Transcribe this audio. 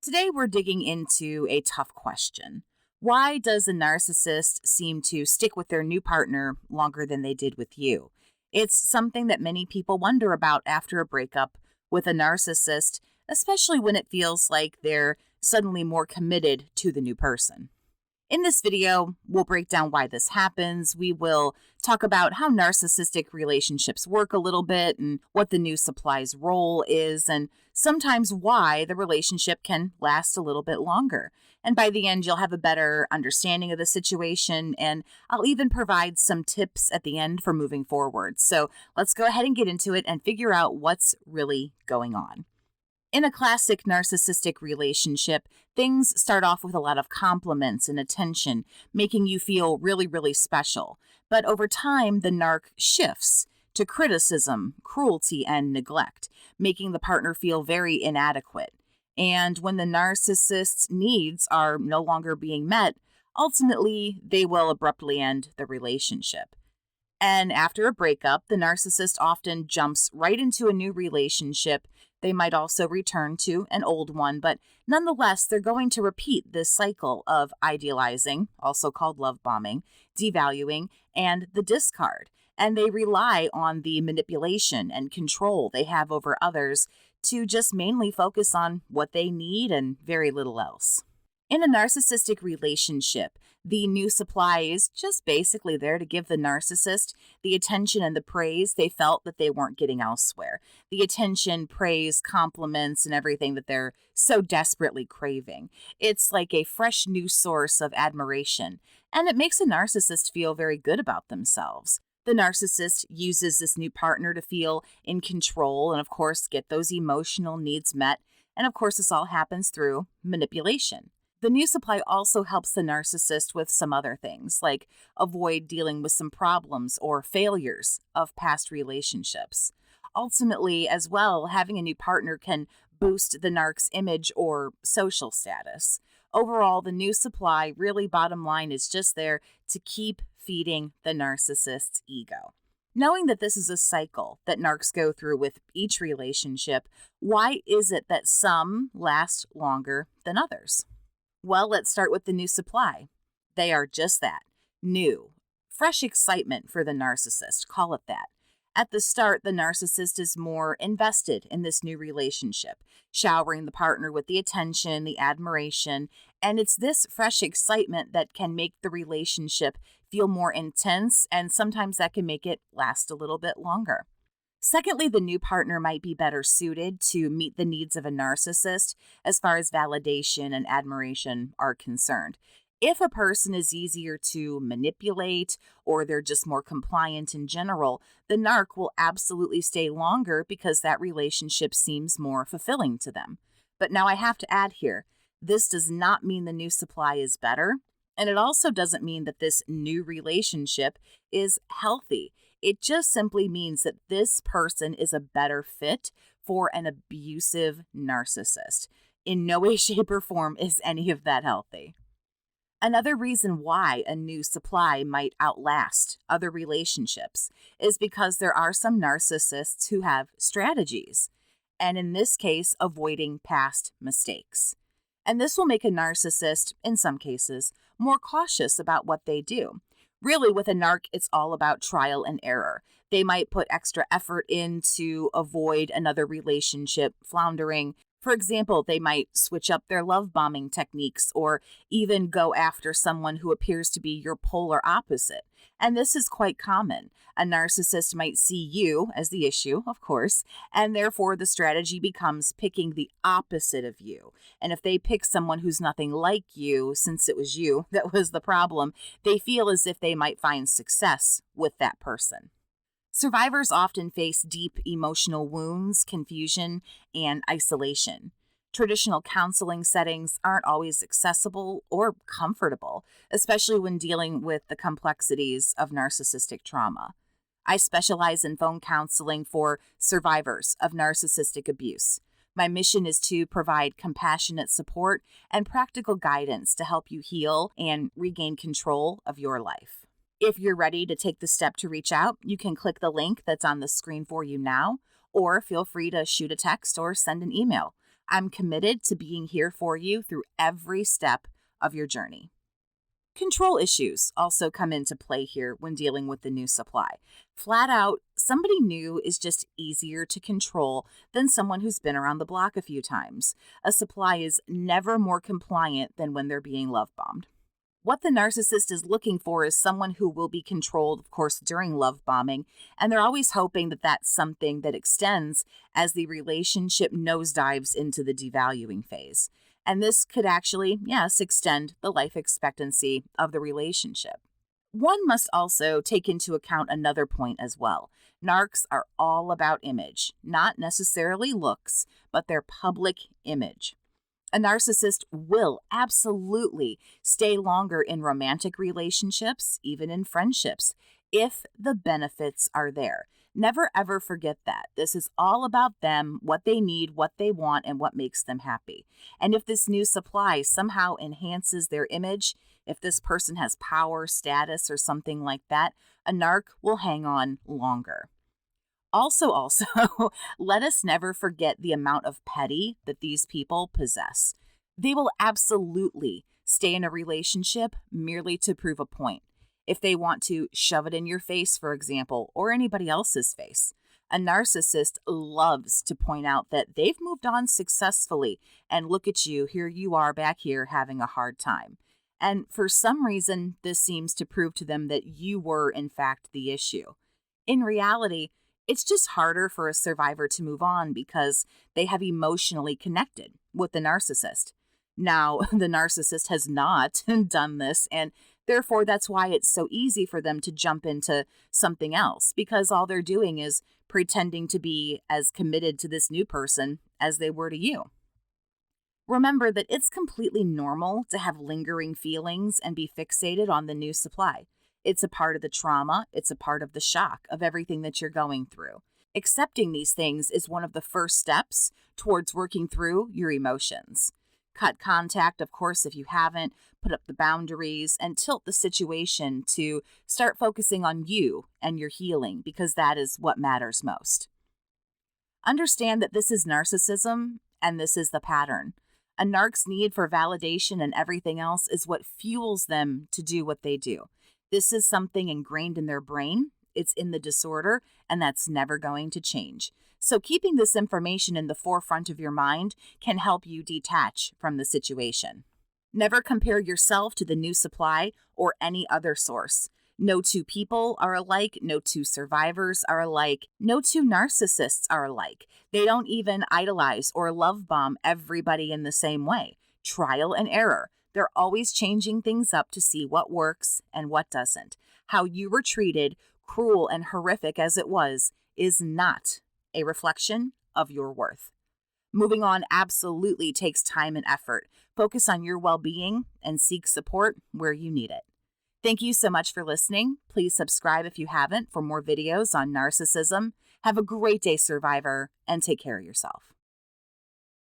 Today, we're digging into a tough question. Why does a narcissist seem to stick with their new partner longer than they did with you? It's something that many people wonder about after a breakup with a narcissist, especially when it feels like they're suddenly more committed to the new person. In this video, we'll break down why this happens. We will talk about how narcissistic relationships work a little bit and what the new supply's role is, and sometimes why the relationship can last a little bit longer. And by the end, you'll have a better understanding of the situation, and I'll even provide some tips at the end for moving forward. So let's go ahead and get into it and figure out what's really going on. In a classic narcissistic relationship, things start off with a lot of compliments and attention, making you feel really, really special. But over time, the narc shifts to criticism, cruelty, and neglect, making the partner feel very inadequate. And when the narcissist's needs are no longer being met, ultimately, they will abruptly end the relationship. And after a breakup, the narcissist often jumps right into a new relationship. They might also return to an old one, but nonetheless, they're going to repeat this cycle of idealizing, also called love bombing, devaluing, and the discard. And they rely on the manipulation and control they have over others to just mainly focus on what they need and very little else. In a narcissistic relationship, the new supply is just basically there to give the narcissist the attention and the praise they felt that they weren't getting elsewhere. The attention, praise, compliments, and everything that they're so desperately craving. It's like a fresh new source of admiration, and it makes a narcissist feel very good about themselves. The narcissist uses this new partner to feel in control and, of course, get those emotional needs met. And, of course, this all happens through manipulation. The new supply also helps the narcissist with some other things, like avoid dealing with some problems or failures of past relationships. Ultimately, as well, having a new partner can boost the narc's image or social status. Overall, the new supply, really bottom line, is just there to keep feeding the narcissist's ego. Knowing that this is a cycle that narcs go through with each relationship, why is it that some last longer than others? Well, let's start with the new supply. They are just that, new. Fresh excitement for the narcissist, call it that. At the start, the narcissist is more invested in this new relationship, showering the partner with the attention, the admiration, and it's this fresh excitement that can make the relationship feel more intense, and sometimes that can make it last a little bit longer. Secondly, the new partner might be better suited to meet the needs of a narcissist as far as validation and admiration are concerned. If a person is easier to manipulate or they're just more compliant in general, the narc will absolutely stay longer because that relationship seems more fulfilling to them. But now I have to add here, this does not mean the new supply is better, and it also doesn't mean that this new relationship is healthy. It just simply means that this person is a better fit for an abusive narcissist. In no way, shape, or form is any of that healthy. Another reason why a new supply might outlast other relationships is because there are some narcissists who have strategies, and in this case, avoiding past mistakes. And this will make a narcissist, in some cases, more cautious about what they do. Really, with a narc, it's all about trial and error. They might put extra effort in to avoid another relationship floundering. For example, they might switch up their love bombing techniques or even go after someone who appears to be your polar opposite. And this is quite common. A narcissist might see you as the issue, of course, and therefore the strategy becomes picking the opposite of you. And if they pick someone who's nothing like you, since it was you that was the problem, they feel as if they might find success with that person. Survivors often face deep emotional wounds, confusion, and isolation. Traditional counseling settings aren't always accessible or comfortable, especially when dealing with the complexities of narcissistic trauma. I specialize in phone counseling for survivors of narcissistic abuse. My mission is to provide compassionate support and practical guidance to help you heal and regain control of your life. If you're ready to take the step to reach out, you can click the link that's on the screen for you now, or feel free to shoot a text or send an email. I'm committed to being here for you through every step of your journey. Control issues also come into play here when dealing with the new supply. Flat out, somebody new is just easier to control than someone who's been around the block a few times. A supply is never more compliant than when they're being love bombed. What the narcissist is looking for is someone who will be controlled, of course, during love bombing, and they're always hoping that that's something that extends as the relationship nosedives into the devaluing phase. And this could actually, yes, extend the life expectancy of the relationship. One must also take into account another point as well. Narcs are all about image, not necessarily looks, but their public image. A narcissist will absolutely stay longer in romantic relationships, even in friendships, if the benefits are there. Never ever forget that. This is all about them, what they need, what they want, and what makes them happy. And if this new supply somehow enhances their image, if this person has power, status, or something like that, a narc will hang on longer. Also, let us never forget the amount of petty that these people possess. They will absolutely stay in a relationship merely to prove a point. If they want to shove it in your face, for example, or anybody else's face. A narcissist loves to point out that they've moved on successfully, and look at you, here you are back here having a hard time. And for some reason, this seems to prove to them that you were, in fact, the issue. In reality, it's just harder for a survivor to move on because they have emotionally connected with the narcissist. Now, the narcissist has not done this, and therefore that's why it's so easy for them to jump into something else, because all they're doing is pretending to be as committed to this new person as they were to you. Remember that it's completely normal to have lingering feelings and be fixated on the new supply. It's a part of the trauma, it's a part of the shock of everything that you're going through. Accepting these things is one of the first steps towards working through your emotions. Cut contact, of course, if you haven't, put up the boundaries, and tilt the situation to start focusing on you and your healing, because that is what matters most. Understand that this is narcissism, and this is the pattern. A narc's need for validation and everything else is what fuels them to do what they do. This is something ingrained in their brain, it's in the disorder, and that's never going to change. So keeping this information in the forefront of your mind can help you detach from the situation. Never compare yourself to the new supply or any other source. No two people are alike, no two survivors are alike, no two narcissists are alike. They don't even idolize or love bomb everybody in the same way. Trial and error. They're always changing things up to see what works and what doesn't. How you were treated, cruel and horrific as it was, is not a reflection of your worth. Moving on absolutely takes time and effort. Focus on your well-being and seek support where you need it. Thank you so much for listening. Please subscribe if you haven't for more videos on narcissism. Have a great day, survivor, and take care of yourself.